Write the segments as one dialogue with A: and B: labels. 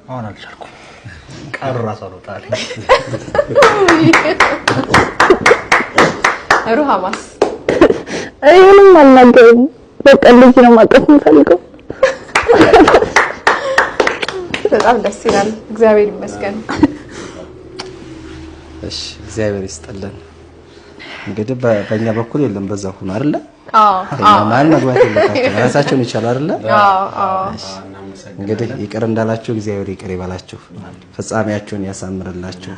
A: አሁን አልቻልኩም። ቃል ራሱ አልወጣልኝ።
B: ሩሃማስ
C: ምንም አልናገርም። በቃ እንደዚህ ነው ማቀፍ የምፈልገው።
B: በጣም ደስ ይላል። እግዚአብሔር ይመስገን።
D: እሺ እግዚአብሔር ይስጥልን። እንግዲህ በእኛ በኩል የለም በዛ ሁሉ አይደለ? ማን መግባት የለባቸው ራሳቸውን ይቻላል አይደለ? እንግዲህ ይቅር እንዳላችሁ እግዚአብሔር ይቅር ይበላችሁ፣ ፍጻሜያችሁን ያሳምርላችሁ።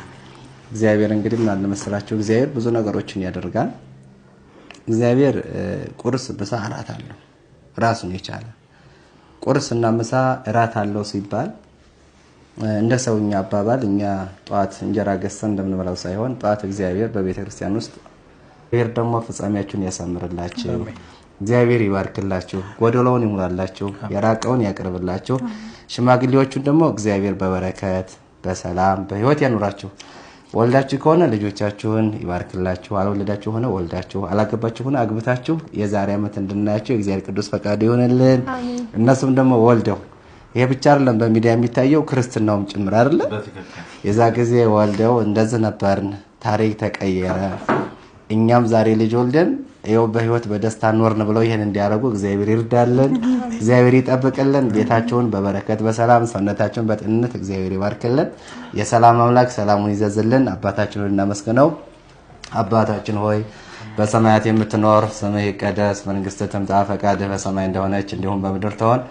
D: እግዚአብሔር እንግዲህ ምን አለ መሰላችሁ፣ እግዚአብሔር ብዙ ነገሮችን ያደርጋል። እግዚአብሔር ቁርስ፣ ምሳ፣ እራት አለው ራሱን የቻለ። ቁርስ እና ምሳ እራት አለው ሲባል እንደ ሰውኛ አባባል እኛ ጧት እንጀራ ገዝተን እንደምንበላው ሳይሆን ጧት እግዚአብሔር በቤተ ክርስቲያን ውስጥ እግዚአብሔር ደግሞ ፍጻሜያችሁን ያሳምርላችሁ፣ እግዚአብሔር ይባርክላችሁ፣ ጎደሎውን ይሙላላችሁ፣ የራቀውን ያቀርብላችሁ። ሽማግሌዎቹን ደግሞ እግዚአብሔር በበረከት በሰላም በህይወት ያኑራችሁ። ወልዳችሁ ከሆነ ልጆቻችሁን ይባርክላችሁ፣ አልወለዳችሁ ሆነ ወልዳችሁ፣ አላገባችሁ ሆነ አግብታችሁ የዛሬ ዓመት እንድናያችሁ የእግዚአብሔር ቅዱስ ፈቃድ ይሆንልን። እነሱም ደግሞ ወልደው ይሄ ብቻ አይደለም በሚዲያ የሚታየው ክርስትናውም ጭምር አይደለ? የዛ ጊዜ ወልደው እንደዚህ ነበርን፣ ታሪክ ተቀየረ፣ እኛም ዛሬ ልጅ ወልደን ይኸው በህይወት በደስታ ኖርን ብለው ይሄን እንዲያደርጉ እግዚአብሔር ይርዳልን፣ እግዚአብሔር ይጠብቅልን። ቤታቸውን በበረከት በሰላም ሰውነታቸውን በጤንነት እግዚአብሔር ይባርክልን። የሰላም አምላክ ሰላሙን ይዘዝልን። አባታችንን እናመስግነው። አባታችን ሆይ በሰማያት የምትኖር ስምህ ይቀደስ፣ መንግስትህ ትምጣ፣ ፈቃድህ በሰማይ እንደሆነች እንዲሁም በምድር ትሆን።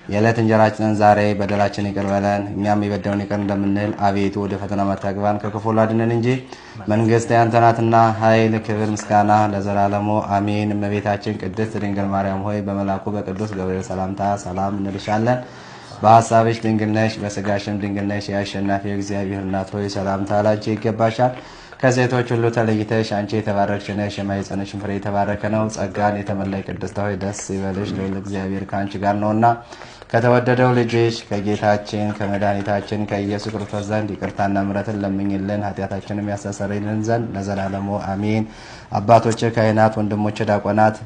D: የዕለት እንጀራችንን ዛሬ በደላችን ይቅር በለን እኛም የበደሉንን ይቅር እንደምንል፣ አቤቱ ወደ ፈተና አታግባን ከክፉ ሁሉ አድነን እንጂ መንግስት ያንተ ናትና ኃይል፣ ክብር፣ ምስጋና ለዘላለሙ አሜን። እመቤታችን ቅድስት ድንግል ማርያም ሆይ በመልአኩ በቅዱስ ገብርኤል ሰላምታ ሰላም እንልሻለን። በሐሳብሽ ድንግል ነሽ፣ በስጋሽም ድንግል ነሽ። የአሸናፊ እግዚአብሔር እናት ሆይ ሰላምታ ላንቺ ይገባሻል። ከሴቶች ሁሉ ተለይተሽ አንቺ የተባረክሽ ነሽ፣ የማኅፀንሽም ፍሬ የተባረከ ነው። ጸጋን የተመላሽ ቅድስት ሆይ ደስ ይበልሽ፣ ልዑል እግዚአብሔር ከአንቺ ጋር ነውና ከተወደደው ልጅሽ ከጌታችን ከመድኃኒታችን ከኢየሱስ ክርስቶስ ዘንድ ይቅርታና ምሕረትን ለምኝልን ኃጢአታችንም ያስተሰርይልን ዘንድ ለዘላለሙ አሜን። አባቶቼ ካህናት፣ ወንድሞቼ ዲያቆናት